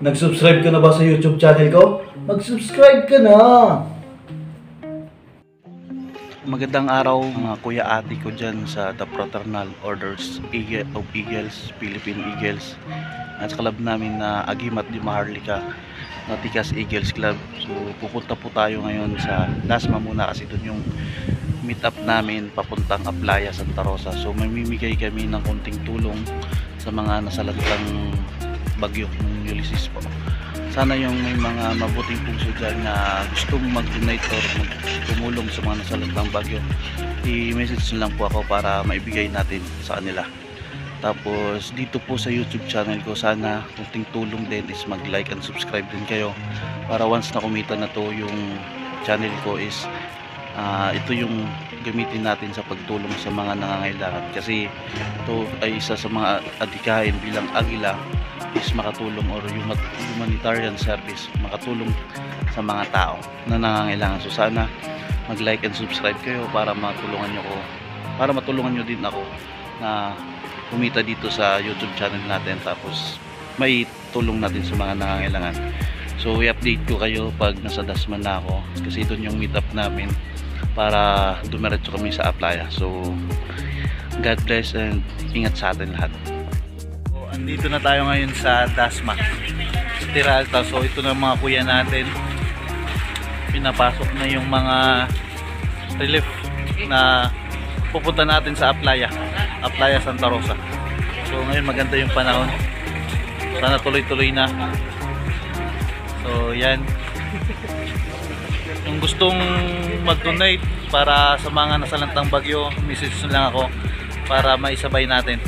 Nag-subscribe ka na ba sa YouTube channel ko? Mag-subscribe ka na! Magandang araw mga kuya ate ko dyan sa The Fraternal Orders of Eagles, Philippine Eagles. At sa club namin na Agimat di Maharlika, Natikas Eagles Club. So pupunta po tayo ngayon sa Dasma muna kasi doon yung meet up namin papuntang Aplaya, Santa Rosa. So mamimigay kami ng konting tulong sa mga nasalantang bagyo ng Ulysses po. Sana yung may mga mabuting puso dyan na gustong mag-donate or tumulong sa mga nasalantang bagyo, i-message lang po ako para maibigay natin sa kanila. Tapos dito po sa YouTube channel ko, sana kunting tulong din is mag-like and subscribe din kayo para once na kumita na to yung channel ko is ito yung gamitin natin sa pagtulong sa mga nangangailangan, kasi ito ay isa sa mga adikain bilang Agila is makatulong or humanitarian service, makatulong sa mga tao na nangangailangan. So sana mag-like and subscribe kayo para matulungan nyo ko, para matulungan nyo din ako na kumita dito sa YouTube channel natin, tapos may tulong natin sa mga nangangailangan. So i-update ko kayo pag nasa Dasman na ako, kasi doon yung meet up namin para dumiretso kami sa Aplaya. So God bless and ingat sa atin lahat. So, andito na tayo ngayon sa Dasma, sa Tiralta. So ito na mga kuya natin, pinapasok na yung mga relief na pupunta natin sa Aplaya, Santa Rosa. So ngayon maganda yung panahon, sana tuloy-tuloy na. So yan, kung gustong mag-donate para sa mga nasalantang bagyo, message lang ako para maisabay natin.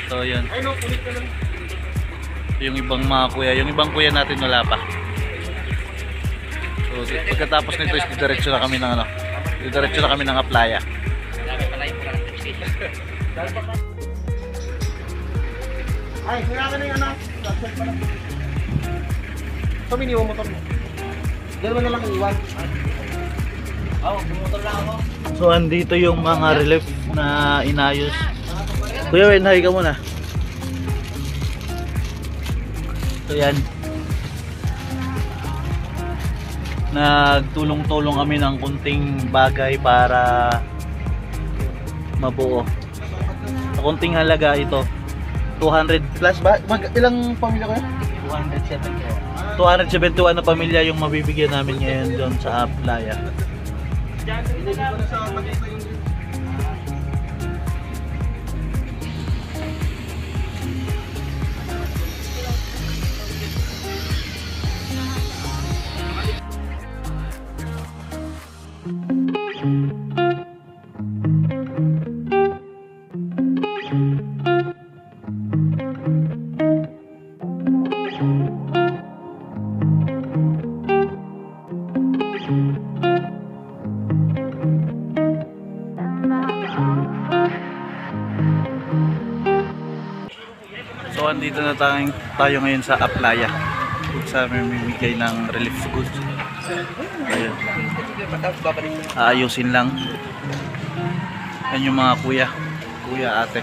So yun, yung ibang mga kuya, yung ibang kuya natin wala pa. So pagkatapos nito is didiretso na kami ng didiretso na kami ng Aplaya. Ay, kailangan na yung anak. Ito, miniwan motor mo. Dalawa na lang iwan. Motor lang ako. So andito yung mga relief na inayos. Kuya Wen, hi ka muna. So yan, nagtulong-tulong kami ng kunting bagay para mabuo. Sa kunting halaga ito, 200 plus ba? Ilang pamilya ko yan? 271 na pamilya yung mabibigyan namin ngayon doon sa Aplaya. So andito na tayo ngayon sa Aplaya, sa mamimigay ng relief goods. Ayun, aayusin lang. Yan yung mga kuya ate.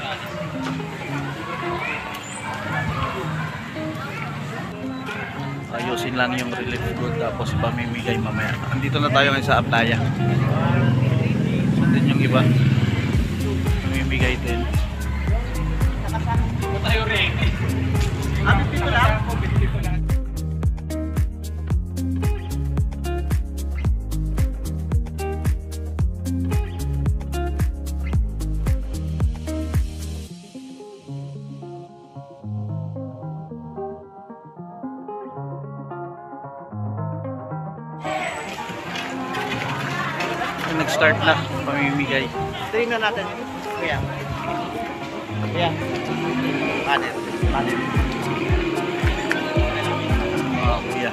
Ayusin lang yung relief good, tapos pamimigay mamaya. Andito na tayo ngayon sa Aplaya. Sundin yung iba, pamimigay din. Nag-start na pamimigay. Tingnan na natin. Kuya. Kuya. Kanin. Mga kuya.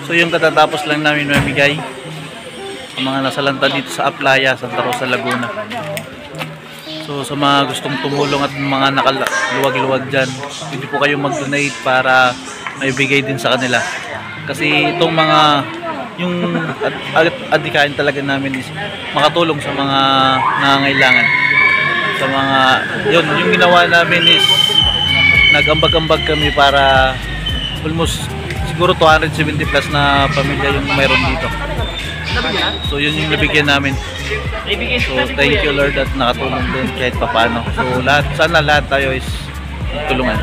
So yung katatapos lang namin mamigay sa mga nasalanta dito sa Aplaya, Santa Rosa, Laguna. So sa mga gustong tumulong at mga nakaluwag-luwag dyan, pwede po kayong mag-donate para maibigay din sa kanila. Kasi itong mga yung adikain talaga namin is makatulong sa mga nangangailangan. Sa mga yun, yung ginawa namin is nag-ambag-ambag kami para almost siguro 270 plus na pamilya yung mayroon dito. So yun yung nabigyan namin. So thank you Lord at nakatulong din kahit papaano. So sana lahat tayo is tulungan.